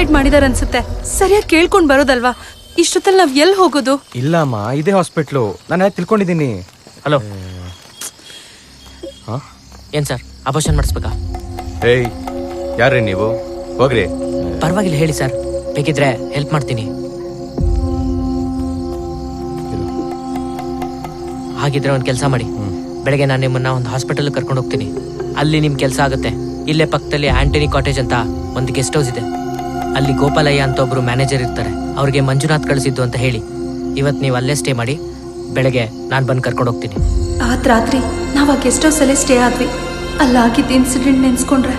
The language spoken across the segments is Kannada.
ಲೇಟ್ ಮಾಡಿದಾರ ಅನ್ಸುತ್ತೆ. ಸರಿಯಾಗಿ ಕೇಳ್ಕೊಂಡ್ ಬರೋದಲ್ವಾ? ಇಷ್ಟೊತ್ತಲ್ಲಿ ನಾವ್ ಎಲ್ಲಿ ಹೋಗೋದು? ಇಲ್ಲಮ್ಮ, ಇದೇ ಹಾಸ್ಪಿಟ್ಲು. ನಾನು ತಿಳ್ಕೊಂಡಿದ್ದೀನಿ. ಹಲೋ, ಏನ್ ಸರ್ ಆಪರೇಷನ್ ಮಾಡಿಸ್ಬೇಕಾ? ಏಯ್, ಯಾರ್ರಿ ನೀವು? ಹೋಗ್ರಿ. ಪರವಾಗಿಲ್ಲ ಹೇಳಿ ಸರ್, ಬೇಕಿದ್ರೆ ಹೆಲ್ಪ್ ಮಾಡ್ತೀನಿ. ಹಾಗಿದ್ರೆ ಒಂದು ಕೆಲಸ ಮಾಡಿ, ಬೆಳಗ್ಗೆ ನಾನು ನಿಮ್ಮನ್ನ ಒಂದು ಹಾಸ್ಪಿಟಲ್ ಕರ್ಕೊಂಡು ಹೋಗ್ತೀನಿ. ಅಲ್ಲಿ ನಿಮ್ ಕೆಲಸ ಆಗುತ್ತೆ. ಇಲ್ಲೇ ಪಕ್ಕದಲ್ಲಿ ಆಂಟನಿ ಕಾಟೇಜ್ ಅಂತ ಒಂದು ಗೆಸ್ಟ್ ಹೌಸ್ ಇದೆ. ಅಲ್ಲಿ ಗೋಪಾಲಯ್ಯ ಅಂತ ಒಬ್ರು ಮ್ಯಾನೇಜರ್ ಇರ್ತಾರೆ. ಅವ್ರಿಗೆ ಮಂಜುನಾಥ್ ಕಳಿಸಿದ್ದು ಅಂತ ಹೇಳಿ ಇವತ್ತು ನೀವು ಅಲ್ಲೇ ಸ್ಟೇ ಮಾಡಿ, ಬೆಳಗ್ಗೆ ನಾನು ಬಂದು ಕರ್ಕೊಂಡು ಹೋಗ್ತೀನಿ. ಆತ್ ರಾತ್ರಿ ನಾವು ಆ ಗೆಸ್ಟ್ ಹೌಸ್ ಅಲ್ಲೇ ಸ್ಟೇ ಆದ್ವಿ. ಅಲ್ಲಾಗಿದ್ದ ಇನ್ಸಿಡೆಂಟ್ ನೆನ್ಸ್ಕೊಂಡ್ರೆ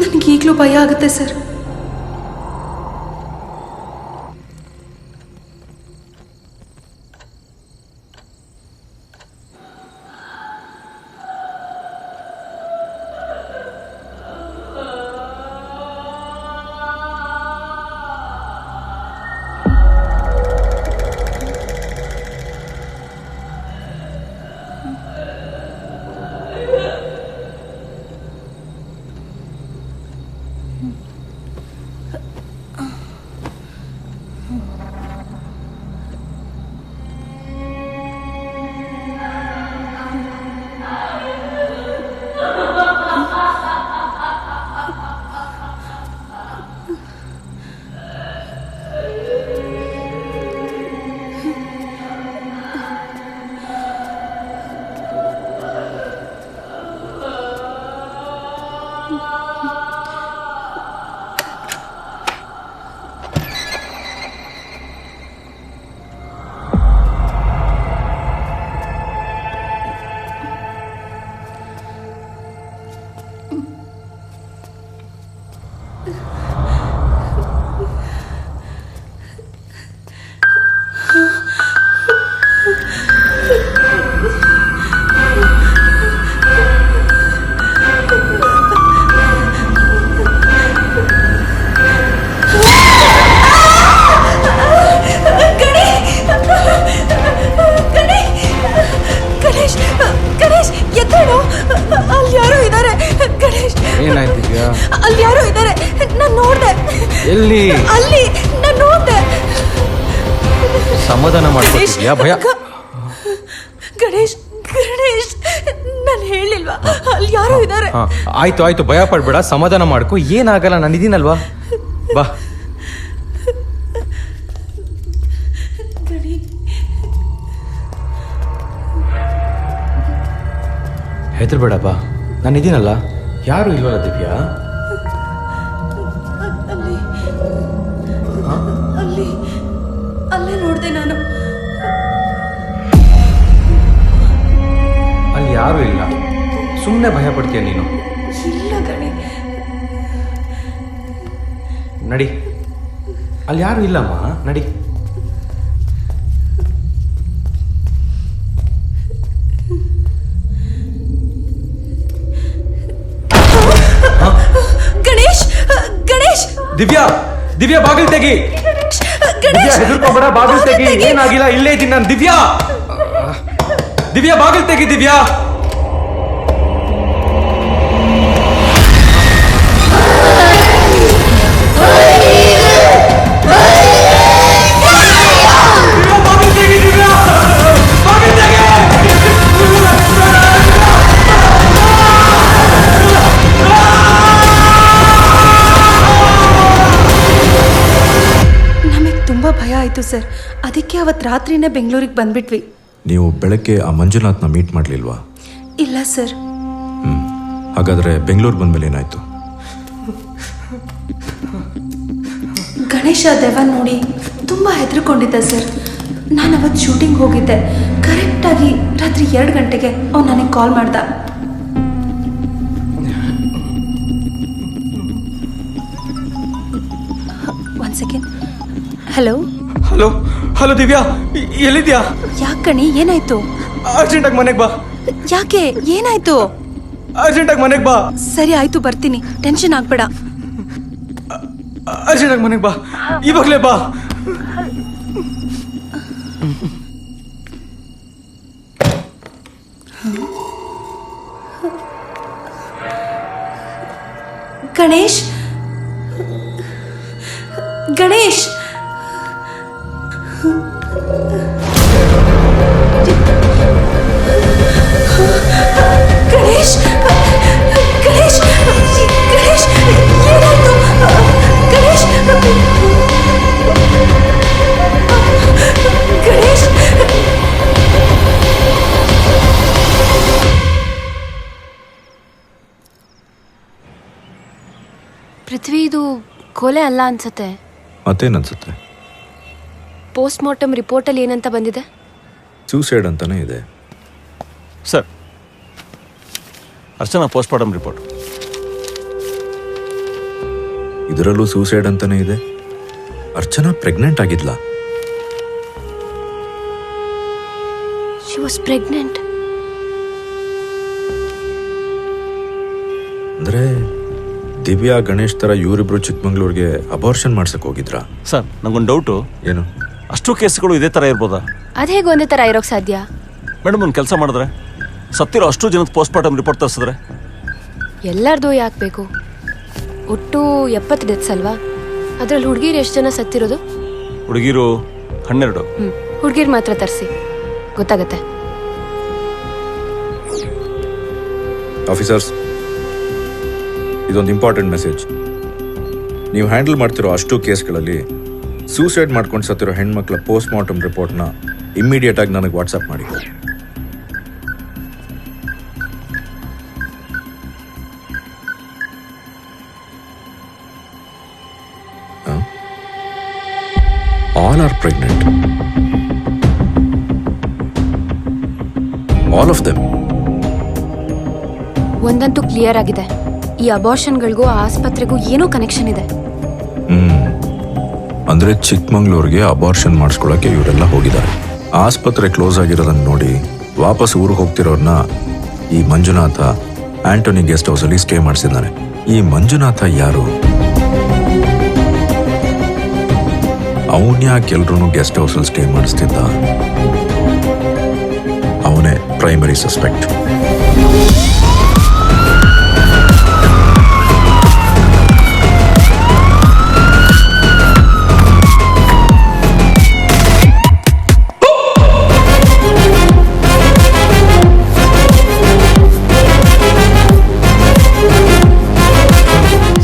ನನಗೆ ಈಗಲೂ ಭಯ ಆಗುತ್ತೆ ಸರ್. ಸಮಾಧಾನ ಮಾಡ್ಕೊತಿದ್ಯಾ? ಭಯ. ಗಣೇಶ್, ನಾನು ಹೇಳಿಲ್ವಾ ಅಲ್ಲಿ ಯಾರೋ ಇದ್ದಾರೆ? ಆಯ್ತು, ಭಯ ಪಡ್ಬೇಡ, ಸಮಾಧಾನ ಮಾಡ್ಕೊ. ಏನಾಗಲ್ಲ, ನಾನು ಇದೀನಲ್ವಾ, ಬಾ. ಹೆದರ್ಬೇಡ, ಬಾ, ನಾನು ಇದೀನಲ್ಲ. ಯಾರು ಇಲ್ವಲ್ಲ ದಿವ್ಯಾ? ಅಲ್ಲೇ ನೋಡ್ದೆ ನಾನು. ಅಲ್ಲಿ ಯಾರು ಇಲ್ಲ, ಸುಮ್ಮನೆ ಭಯ ಪಡ್ತೀಯ ನೀನು. ಇಲ್ಲ ಗಣಿ, ನಡಿ. ಅಲ್ಲಿ ಯಾರು ಇಲ್ಲಮ್ಮ, ನಡಿ. ಗಣೇಶ್, ದಿವ್ಯಾ ಬಾಗಿಲು ತೆಗಿ. ಹೆದರ್ಕೋಬೇಡ, ಬಾಗಿಲು ತೆಗಿ. ಏನಾಗಿಲ್ಲ, ಇಲ್ಲೇ ಇದ್ದೀನಿ ನಾನು. ದಿವ್ಯಾ ಬಾಗಿಲು ತೆಗಿ. ದಿವ್ಯಾ, ಭಯ ಆಯ್ತು ಸರ್. ಅದಕ್ಕೆ ಅವತ್ತು ರಾತ್ರಿನೇ ಬೆಂಗಳೂರಿಗೆ ಬಂದ್ಬಿಟ್ವಿ. ನೀವು ಬೆಳಗ್ಗೆ ಆ ಮಂಜುನಾಥ್ನ ಮೀಟ್ ಮಾಡಲಿಲ್ವಾ? ಇಲ್ಲ ಸರ್. ಹಾಗಾದ್ರೆ ಬೆಂಗಳೂರು ಬಂದ್ಮೇಲೆ ಏನಾಯ್ತು? ಗಣೇಶ ದೆವ್ವ ನೋಡಿ ತುಂಬಾ ಹೆದರ್ಕೊಂಡಿದ್ದ ಸರ್. ನಾನು ಅವತ್ತು ಶೂಟಿಂಗ್ ಹೋಗಿದ್ದೆ. ಕರೆಕ್ಟಾಗಿ ರಾತ್ರಿ 2 ಗಂಟೆಗೆ ಅವ್ನು ನನಗೆ ಕಾಲ್ ಮಾಡ್ದ. One second. ಹಲೋ ದಿವ್ಯಾ, ಎಲ್ಲಿದ್ಯಾ? ಯಾಕಣಿ, ಏನಾಯ್ತು? ಅರ್ಜೆಂಟಾಗಿ ಮನೆಗೆ ಬಾ. ಯಾಕೆ, ಏನಾಯ್ತು? ಅರ್ಜೆಂಟಾಗಿ ಮನೆಗೆ ಬಾ. ಸರಿ ಆಯ್ತು, ಬರ್ತೀನಿ, ಟೆನ್ಷನ್ ಆಗ್ಬೇಡ. ಅರ್ಜೆಂಟಾಗಿ ಮನೆಗೆ ಬಾ, ಇವಾಗಲೇ ಬಾ. ಗಣೇಶ್, ಗಣೇಶ್ ಗಣೇಶ್ ಗಣೇಶ್ ಗಣೇಶ್ ಏನಾಯ್ತು ಗಣೇಶ್ ಗಣೇಶ್ ಪೃಥ್ವಿ ಇದು ಕೊಲೆ ಅಲ್ಲ ಅನ್ಸತ್ತೆ. ಮತ್ತೇನನ್ಸುತ್ತೆ? ಪೋಸ್ಟ್ ಮಾರ್ಟಮ್ ರಿಪೋರ್ಟಲ್ಲಿ ಏನಂತ ಬಂದಿದೆ? ಸೂಸೈಡ್ ಅಂತಾನೆ ಇದೆ. Sir, Archana post mortem report. ಇದರಲ್ಲೂ ಸೂಸೈಡ್ ಅಂತಾನೆ ಇದೆ. ಅರ್ಚನಾ ಪ್ರೆಗ್ನೆಂಟ್ ಆಗಿದ್ಲಾ? She was pregnant. ಅಂದ್ರೆ ದಿವ್ಯಾ ಗಣೇಶ್ ತರ ಇವರಿಬ್ರು ಚಿಕ್ಕಮಂಗ್ಳೂರ್ಗೆ ಅಬಾರ್ಷನ್ ಮಾಡ್ಸಕ್ ಹೋಗಿದ್ರಾ? ಸರ್, ನಂಗೊಂದು ಡೌಟು. ಏನು? ಅಷ್ಟು ಕೇಸ್ಗಳು ಇದೇ ಥರ ಇರ್ಬೋದಾ? ಅದು ಹೇಗೆ ಒಂದೇ ಥರ ಇರೋಕ್ಕೆ ಸಾಧ್ಯ? ಮೇಡಮ್, ಒಂದು ಕೆಲಸ ಮಾಡಿದ್ರೆ ಸತ್ತಿರೋ ಅಷ್ಟು ಜನದ ಪೋಸ್ಟ್ ಮಾರ್ಟಮ್ ರಿಪೋರ್ಟ್ ತರಿಸಿದ್ರೆ ಎಲ್ಲರದು ಯಾಕೆ ಬೇಕು? ಒಟ್ಟು 70 ಡೆತ್ಸ್ ಅಲ್ವಾ? ಅದರಲ್ಲಿ ಹುಡುಗಿರು ಎಷ್ಟು ಜನ ಸತ್ತಿರೋದು? ಹುಡುಗಿರು 12. ಹುಡುಗಿರು ಮಾತ್ರ ತರಿಸಿ, ಗೊತ್ತಾಗತ್ತೆ. ಆಫೀಸರ್ಸ್, ಇದೊಂದು ಇಂಪಾರ್ಟೆಂಟ್ ಮೆಸೇಜ್. ನೀವು ಹ್ಯಾಂಡಲ್ ಮಾಡ್ತಿರೋ ಅಷ್ಟು ಕೇಸ್ಗಳಲ್ಲಿ ಸೂಸೈಡ್ ಮಾಡ್ಕೊಂಡು ಸತ್ತಿರೋ ಹೆಣ್ಮಕ್ಳ ಪೋಸ್ಟ್ ಮಾರ್ಟಮ್ ರಿಪೋರ್ಟ್ನ ಇಮ್ಮಿಡಿಯೇಟ್ ಆಗಿ ನನಗೆ ವಾಟ್ಸಪ್ ಮಾಡಿ. All are pregnant, all of them. ಒಂದಂತೂ ಕ್ಲಿಯರ್ ಆಗಿದೆ, ಈ ಅಬಾರ್ಷನ್ಗಳಿಗೂ ಆ ಆಸ್ಪತ್ರೆಗೂ ಏನೋ ಕನೆಕ್ಷನ್ ಇದೆ. ಅಂದ್ರೆ ಚಿಕ್ಕಮಂಗ್ಳೂರ್ಗೆ ಅಬಾರ್ಷನ್ ಮಾಡಿಸ್ಕೊಳಕ್ಕೆ ಇವರೆಲ್ಲ ಹೋಗಿದ್ದಾರೆ. ಆಸ್ಪತ್ರೆ ಕ್ಲೋಸ್ ಆಗಿರೋದನ್ನ ನೋಡಿ ವಾಪಸ್ ಊರಿಗೆ ಹೋಗ್ತಿರೋರ್ನ ಈ ಮಂಜುನಾಥ ಆಂಟೋನಿ ಗೆಸ್ಟ್ ಹೌಸ್ ಅಲ್ಲಿ ಸ್ಟೇ ಮಾಡಿಸಿದ್ದಾನೆ. ಈ ಮಂಜುನಾಥ ಯಾರು? ಅವನ್ಯಾಕೆ ಎಲ್ರೂ ಗೆಸ್ಟ್ ಹೌಸ್ ಅಲ್ಲಿ ಸ್ಟೇ ಮಾಡಿಸ್ತಿದ್ದ? ಅವನೇ ಪ್ರೈಮರಿ ಸಸ್ಪೆಕ್ಟ್.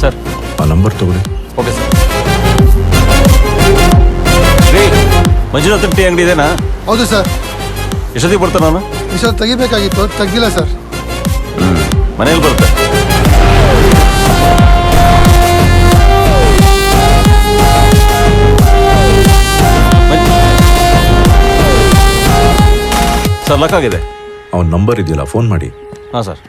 ಸರ್, ಆ ನಂಬರ್ ತಗೊಳ್ಳಿ. Okay sir. ರೀ, ಮಂಜುನಾಥನ್ ಟೀ ಅಂಗಡಿ ಇದೆನಾ? ಹೌದು ಸರ್. ಎಷ್ಟೊತ್ತಿಗೆ ಬರ್ತಾನೆ ನಾನು? ವಿಷಯ ತೆಗಿಬೇಕಾಗಿತ್ತು, ತೆಗ್ದಿಲ್ಲ ಸರ್. ಮನೇಲಿ ಬರುತ್ತೆ. ಸರ್, ಲಕ್ ಆಗಿದೆ. ಅವನ ನಂಬರ್ ಇದೆಯಲ್ಲ, ಫೋನ್ ಮಾಡಿ. ಹಾಂ ಸರ್.